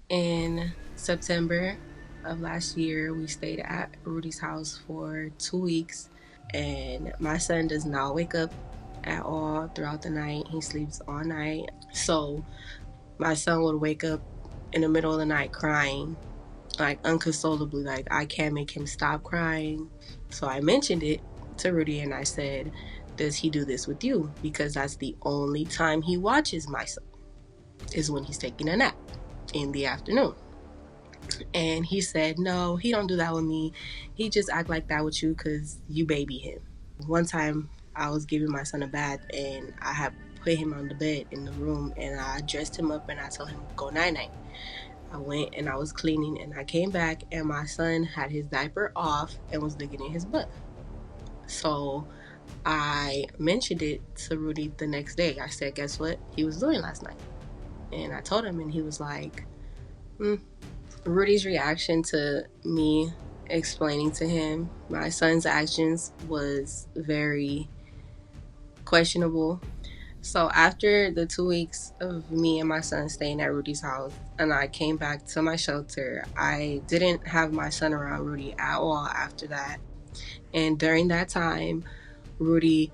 In September of last year, we stayed at Rudy's house for 2 weeks, and my son does not wake up at all throughout the night. He sleeps all night. So my son would wake up in the middle of the night crying, like unconsolably, like I can't make him stop crying. So I mentioned it to Rudy and I said, does he do this with you? Because that's the only time he watches my son, is when he's taking a nap in the afternoon. And he said, no, he don't do that with me. He just act like that with you because you baby him. One time I was giving my son a bath and I had put him on the bed in the room and I dressed him up and I told him, go night night. I went and I was cleaning and I came back and my son had his diaper off and was licking in his butt. So I mentioned it to Rudy the next day. I said, guess what he was doing last night? And I told him and he was like, Rudy's reaction to me explaining to him my son's actions was very questionable. So after the 2 weeks of me and my son staying at Rudy's house and I came back to my shelter, I didn't have my son around Rudy at all after that. And during that time, Rudy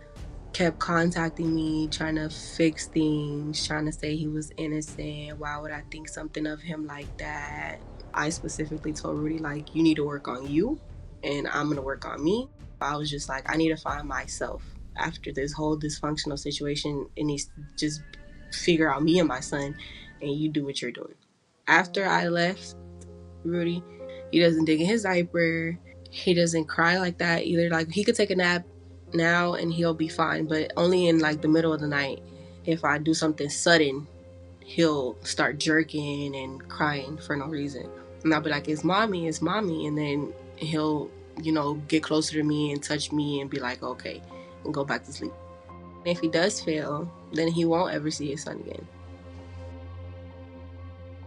kept contacting me, trying to fix things, trying to say he was innocent. Why would I think something of him like that? I specifically told Rudy, like, you need to work on you and I'm going to work on me. I was just like, I need to find myself after this whole dysfunctional situation. It needs to just figure out me and my son, and you do what you're doing. After I left Rudy, he doesn't dig in his diaper. He doesn't cry like that either. Like, he could take a nap now and he'll be fine, but only in like the middle of the night. If I do something sudden, he'll start jerking and crying for no reason. And I'll be like, it's mommy, it's mommy. And then he'll, get closer to me and touch me and be like, okay, and go back to sleep. And if he does fail, then he won't ever see his son again.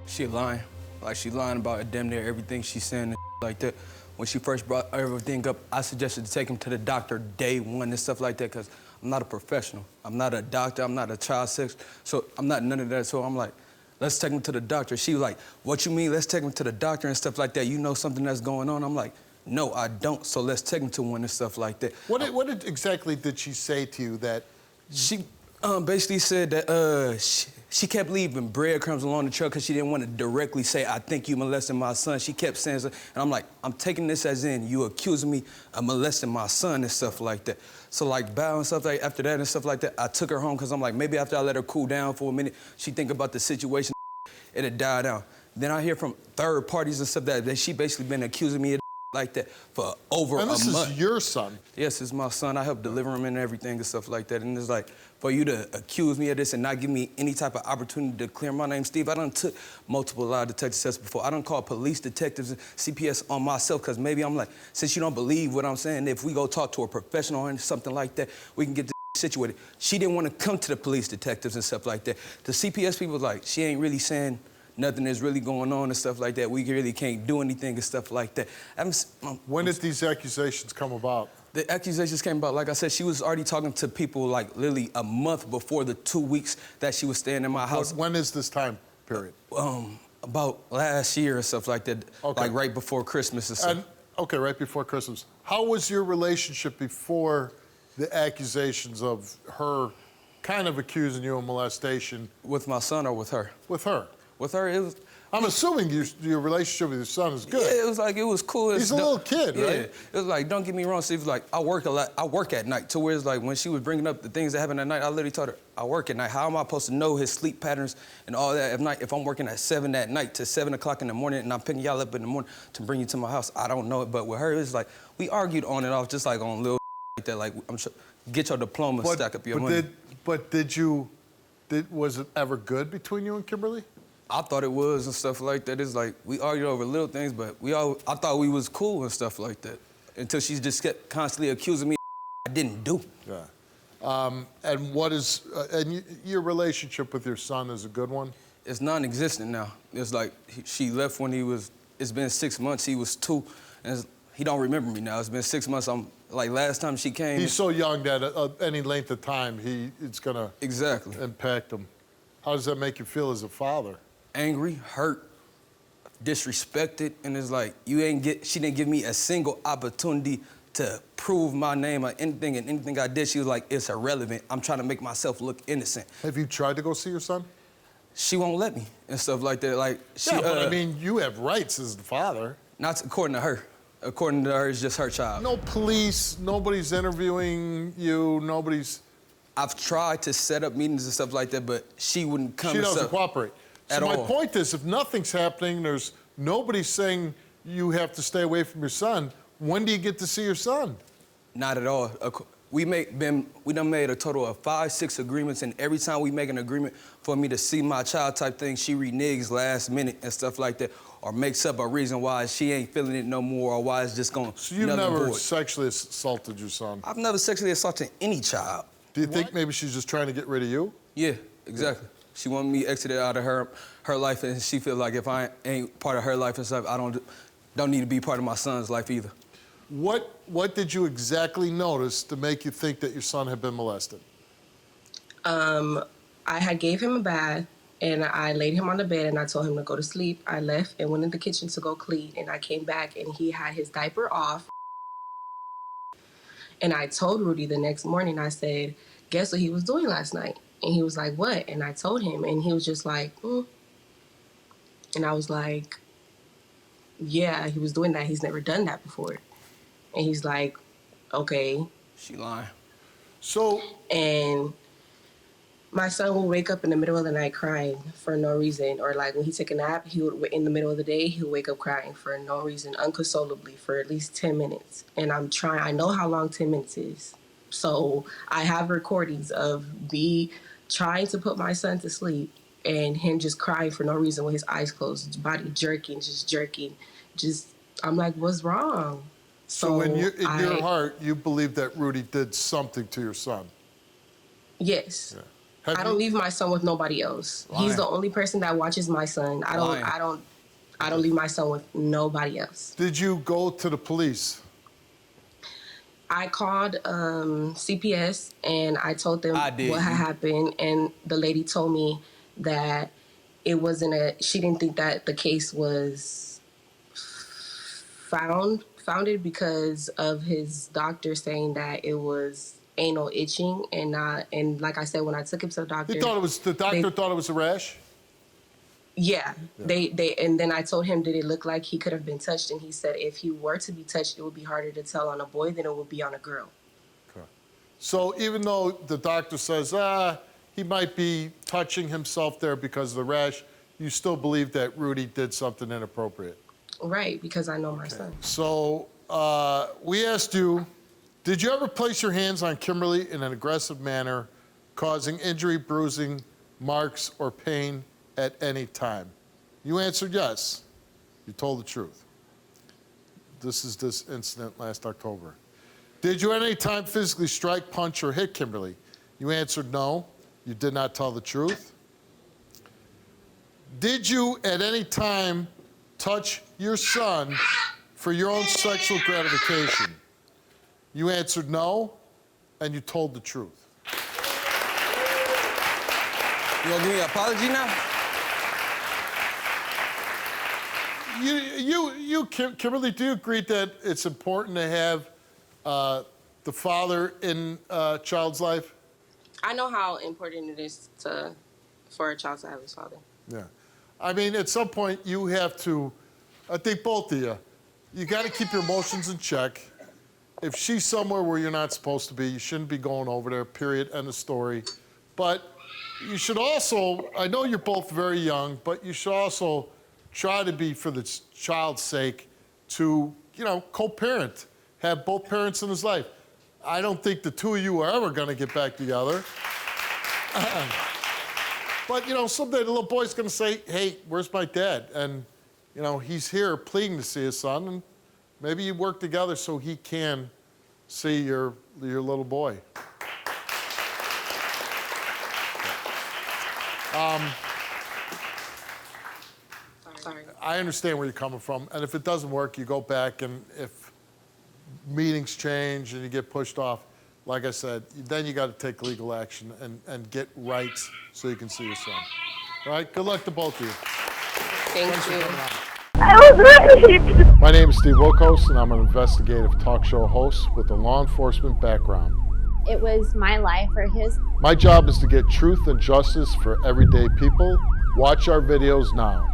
She lying. Like, she lying about damn near everything she's saying and like that. When she first brought everything up, I suggested to take him to the doctor day one and stuff like that, because I'm not a professional. I'm not a doctor. I'm not a child sex. So I'm not none of that. So I'm like, let's take him to the doctor. She was like, what you mean, let's take him to the doctor and stuff like that? You know something that's going on? I'm like, no, I don't. So let's take him to one and stuff like that. What exactly did she say to you that... She basically said that she kept leaving breadcrumbs along the trail because she didn't want to directly say, I think you molested my son. She kept saying so, and I'm like, I'm taking this as in you accusing me of molesting my son and stuff like that. So like bow and stuff like after that and stuff like that, I took her home because I'm like, maybe after I let her cool down for a minute, she think about the situation, it'll die down. Then I hear from third parties and stuff that she basically been accusing me of like that for over a month. And this is your son? Yes, it's my son. I helped deliver him and everything and stuff like that. And it's like, for you to accuse me of this and not give me any type of opportunity to clear my name, Steve, I done took multiple lie detector tests before. I done called police detectives and CPS on myself because maybe I'm like, since you don't believe what I'm saying, if we go talk to a professional or something like that, we can get this situated. She didn't want to come to the police detectives and stuff like that. The CPS people like, she ain't really saying nothing is really going on and stuff like that. We really can't do anything and stuff like that. When did these accusations come about? The accusations came about, like I said, she was already talking to people like literally a month before the 2 weeks that she was staying in my house. When is this time period? About last year or stuff like that, okay. Like right before Christmas or something. Okay, right before Christmas. How was your relationship before the accusations of her kind of accusing you of molestation? With my son or with her? With her. With her, it was... I'm assuming your relationship with your son is good. Yeah, it was cool. He's a little kid, right? Yeah, it was like, don't get me wrong, Steve, like, I work a lot. I work at night, to where it's like, when she was bringing up the things that happen at night, I literally told her, I work at night. How am I supposed to know his sleep patterns and all that at night if I'm working at 7 at night to 7 o'clock in the morning and I'm picking y'all up in the morning to bring you to my house? I don't know it, but with her, it's like, we argued on and off, just like on little like that, like, I'm sure, get your diploma, stack up your money. Was it ever good between you and Kimberly? I thought it was and stuff like that. It's like, we argued over little things, but I thought we was cool and stuff like that. Until she just kept constantly accusing me of I didn't do. Yeah. And what is, your relationship with your son is a good one? It's non-existent now. It's like, she left when it's been 6 months, he was 2, and he don't remember me now. It's been 6 months, like last time she came. He's so young that any length of time, it's gonna exactly impact him. How does that make you feel as a father? Angry, hurt, disrespected, and it's like she didn't give me a single opportunity to prove my name or anything, and anything I did, she was like, it's irrelevant. I'm trying to make myself look innocent. Have you tried to go see your son? She won't let me and stuff like that. Like she, Yeah, but I mean, you have rights as the father. Not according to her. According to her, it's just her child. No police, nobody's interviewing you, nobody's... I've tried to set up meetings and stuff like that, but she wouldn't come. She doesn't cooperate. At So my all. point is, if nothing's happening, there's nobody saying you have to stay away from your son, when do you get to see your son? Not at all. We done made a total of 5, 6 agreements, and every time we make an agreement for me to see my child type thing, she reneges last minute and stuff like that, or makes up a reason why she ain't feeling it no more, or why it's just going. So you've never sexually assaulted your son? I've never sexually assaulted any child. Do you think maybe she's just trying to get rid of you? Yeah, exactly. Yeah. She wanted me exited out of her life, and she feels like if I ain't part of her life and stuff, I don't need to be part of my son's life either. What did you exactly notice to make you think that your son had been molested? I had gave him a bath, and I laid him on the bed, and I told him to go to sleep. I left and went in the kitchen to go clean, and I came back, and he had his diaper off. And I told Rudy the next morning, I said, guess what he was doing last night? And he was like, what? And I told him, and he was just like, And I was like, yeah, he was doing that. He's never done that before. And he's like, okay. She lying. So. And my son will wake up in the middle of the night crying for no reason. Or like when he take a nap, he would, in the middle of the day, he'll wake up crying for no reason, unconsolably, for at least 10 minutes. And I know how long 10 minutes is. So I have recordings of me trying to put my son to sleep and him just crying for no reason with his eyes closed, his body jerking. I'm like, what's wrong? So in your heart, you believe that Rudy did something to your son? Yes. Yeah. I don't leave my son with nobody else. Lying. He's the only person that watches my son. I don't leave my son with nobody else. Did you go to the police? I called CPS and I told them what had happened, and the lady told me that it wasn't she didn't think that the case was founded because of his doctor saying that it was anal itching and like I said, when I took him to the doctor, The doctor thought it was a rash? Yeah. And then I told him, did it look like he could have been touched? And he said if he were to be touched, it would be harder to tell on a boy than it would be on a girl. Okay. So even though the doctor says, he might be touching himself there because of the rash, you still believe that Rudy did something inappropriate? Right, because I know my son. So we asked you, did you ever place your hands on Kimberly in an aggressive manner, causing injury, bruising, marks, or pain at any time? You answered yes. You told the truth. This is this incident last October. Did you at any time physically strike, punch, or hit Kimberly? You answered no. You did not tell the truth. Did you at any time touch your son for your own sexual gratification? You answered no, and you told the truth. You gonna give me an apology now? Kimberly, do you agree that it's important to have the father in a child's life? I know how important it is for a child to have his father. Yeah. I mean, at some point, you have to, I think both of you got to keep your emotions in check. If she's somewhere where you're not supposed to be, you shouldn't be going over there, period, end of story. But you should also, I know you're both very young, but you should also try to be, for the child's sake, to, co-parent, have both parents in his life. I don't think the two of you are ever going to get back together. But, someday the little boy's going to say, hey, where's my dad? And, he's here pleading to see his son, and maybe you work together so he can see your little boy. Sorry. I understand where you're coming from, and if it doesn't work, you go back, and if meetings change and you get pushed off, like I said, then you got to take legal action and get rights so you can see your son. All right? Good luck to both of you. Thank Thanks you. for coming on. I was raped. My name is Steve Wilkos, and I'm an investigative talk show host with a law enforcement background. It was my life or his. My job is to get truth and justice for everyday people. Watch our videos now.